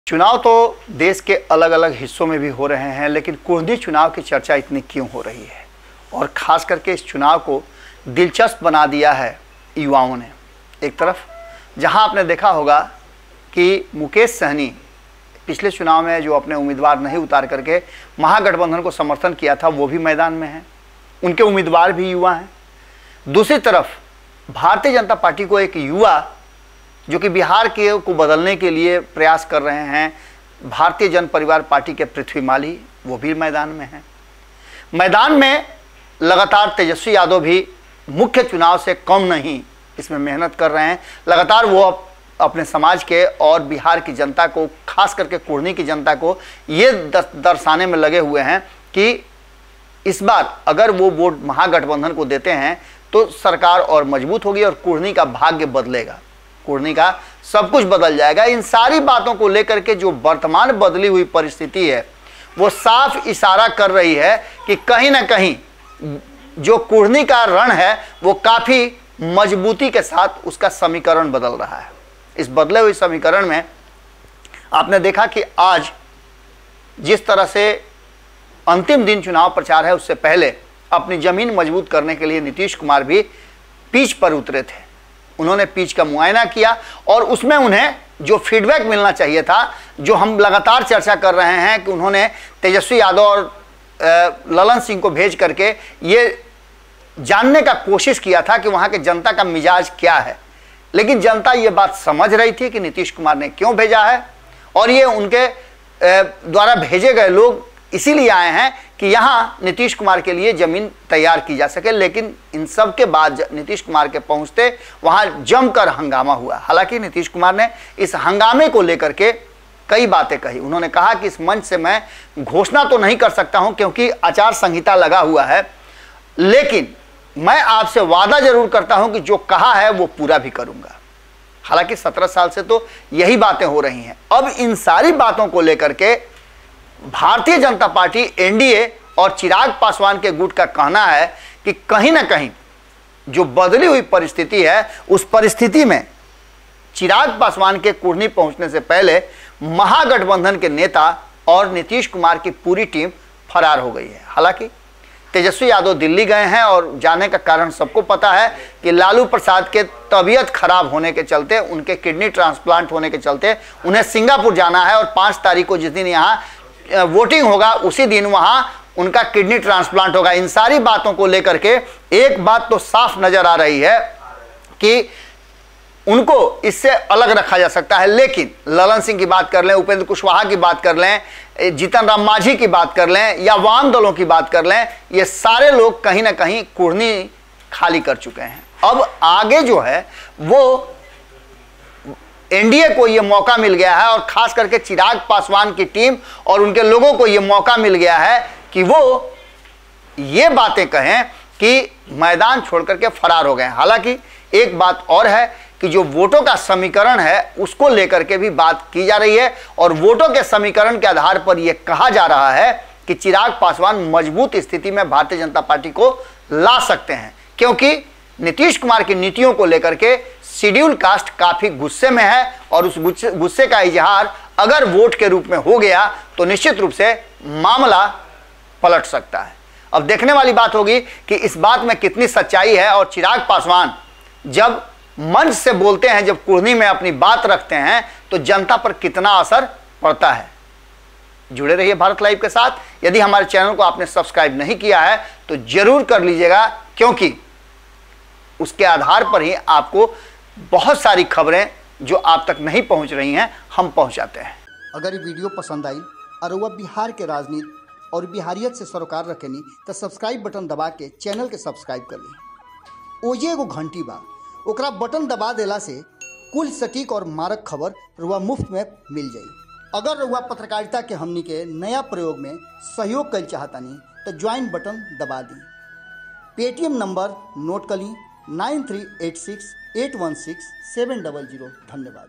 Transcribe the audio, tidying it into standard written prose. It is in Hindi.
चुनाव तो देश के अलग अलग हिस्सों में भी हो रहे हैं, लेकिन कुर्नी चुनाव की चर्चा इतनी क्यों हो रही है और ख़ास करके इस चुनाव को दिलचस्प बना दिया है युवाओं ने। एक तरफ जहां आपने देखा होगा कि मुकेश सहनी पिछले चुनाव में जो अपने उम्मीदवार नहीं उतार करके महागठबंधन को समर्थन किया था, वो भी मैदान में है, उनके उम्मीदवार भी युवा हैं। दूसरी तरफ भारतीय जनता पार्टी को एक युवा जो कि बिहार के को बदलने के लिए प्रयास कर रहे हैं, भारतीय जन परिवार पार्टी के पृथ्वी माली, वो भी मैदान में हैं। मैदान में लगातार तेजस्वी यादव भी मुख्य चुनाव से कम नहीं इसमें मेहनत कर रहे हैं। लगातार वो अपने समाज के और बिहार की जनता को, खास करके कुर्नी की जनता को ये दर्शाने में लगे हुए हैं कि इस बार अगर वो वोट महागठबंधन को देते हैं तो सरकार और मजबूत होगी और कुर्नी का भाग्य बदलेगा, कुर्नी का सब कुछ बदल जाएगा। इन सारी बातों को लेकर के जो वर्तमान बदली हुई परिस्थिति है वो साफ इशारा कर रही है कि कहीं ना कहीं जो कुर्नी का रण है वो काफ़ी मजबूती के साथ उसका समीकरण बदल रहा है। इस बदले हुए समीकरण में आपने देखा कि आज जिस तरह से अंतिम दिन चुनाव प्रचार है, उससे पहले अपनी जमीन मजबूत करने के लिए नीतीश कुमार भी पिच पर उतरे थे। उन्होंने पिच का मुआयना किया और उसमें उन्हें जो फीडबैक मिलना चाहिए था, जो हम लगातार चर्चा कर रहे हैं कि उन्होंने तेजस्वी यादव और ललन सिंह को भेज करके ये जानने का कोशिश किया था कि वहाँ के जनता का मिजाज क्या है, लेकिन जनता ये बात समझ रही थी कि नीतीश कुमार ने क्यों भेजा है और ये उनके द्वारा भेजे गए लोग इसीलिए आए हैं कि यहाँ नीतीश कुमार के लिए ज़मीन तैयार की जा सके। लेकिन इन सब के बाद नीतीश कुमार के पहुँचते वहाँ जमकर हंगामा हुआ। हालांकि नीतीश कुमार ने इस हंगामे को लेकर के कई बातें कही। उन्होंने कहा कि इस मंच से मैं घोषणा तो नहीं कर सकता हूँ क्योंकि आचार संहिता लगा हुआ है, लेकिन मैं आपसे वादा जरूर करता हूँ कि जो कहा है वो पूरा भी करूँगा। हालांकि 17 साल से तो यही बातें हो रही हैं। अब इन सारी बातों को लेकर के भारतीय जनता पार्टी, एनडीए और चिराग पासवान के गुट का कहना है कि कहीं ना कहीं जो बदली हुई परिस्थिति है उस परिस्थिति में चिराग पासवान के कुर्नी पहुंचने से पहले महागठबंधन के नेता और नीतीश कुमार की पूरी टीम फरार हो गई है। हालांकि तेजस्वी यादव दिल्ली गए हैं और जाने का कारण सबको पता है कि लालू प्रसाद के तबीयत खराब होने के चलते, उनके किडनी ट्रांसप्लांट होने के चलते उन्हें सिंगापुर जाना है और 5 तारीख को जिस दिन यहाँ वोटिंग होगा उसी दिन वहाँ उनका किडनी ट्रांसप्लांट होगा। इन सारी बातों को लेकर के एक बात तो साफ नजर आ रही है कि उनको इससे अलग रखा जा सकता है, लेकिन ललन सिंह की बात कर लें, उपेंद्र कुशवाहा की बात कर लें, जीतन राम मांझी की बात कर लें या वाम दलों की बात कर लें, ये सारे लोग कहीं ना कहीं कुर्नी खाली कर चुके हैं। अब आगे जो है वो एनडीए को ये मौका मिल गया है और खास करके चिराग पासवान की टीम और उनके लोगों को ये मौका मिल गया है कि वो ये बातें कहें कि मैदान छोड़ करके फरार हो गए। हालांकि एक बात और है कि जो वोटों का समीकरण है उसको लेकर के भी बात की जा रही है और वोटों के समीकरण के आधार पर यह कहा जा रहा है कि चिराग पासवान मजबूत स्थिति में भारतीय जनता पार्टी को ला सकते हैं, क्योंकि नीतीश कुमार की नीतियों को लेकर के शेड्यूल कास्ट काफी गुस्से में है और उस गुस्से का इजहार अगर वोट के रूप में हो गया तो निश्चित रूप से मामला पलट सकता है। अब देखने वाली बात होगी कि इस बात में कितनी सच्चाई है और चिराग पासवान जब मंच से बोलते हैं, जब कुर्नी में अपनी बात रखते हैं तो जनता पर कितना असर पड़ता है। जुड़े रहिए भारत लाइव के साथ। यदि हमारे चैनल को आपने सब्सक्राइब नहीं किया है तो जरूर कर लीजिएगा, क्योंकि उसके आधार पर ही आपको बहुत सारी खबरें जो आप तक नहीं पहुंच रही हैं हम पहुंचाते हैं। अगर ये वीडियो पसंद आई और वह बिहार के राजनीति और बिहारियत से सरोकार रखेनी तो सब्सक्राइब बटन दबा के चैनल के सब्सक्राइब कर ली। ओजे एगो घंटी बा, ओकरा बटन दबा देला से कुल सटीक और मारक खबर रुआ मुफ्त में मिल जाई। अगर रुआ पत्रकारिता के हमनी के नया प्रयोग में सहयोग कर चाहतानी तो ज्वाइन बटन दबा दी। पेटीएम नंबर नोट कर ली 9386816700। धन्यवाद।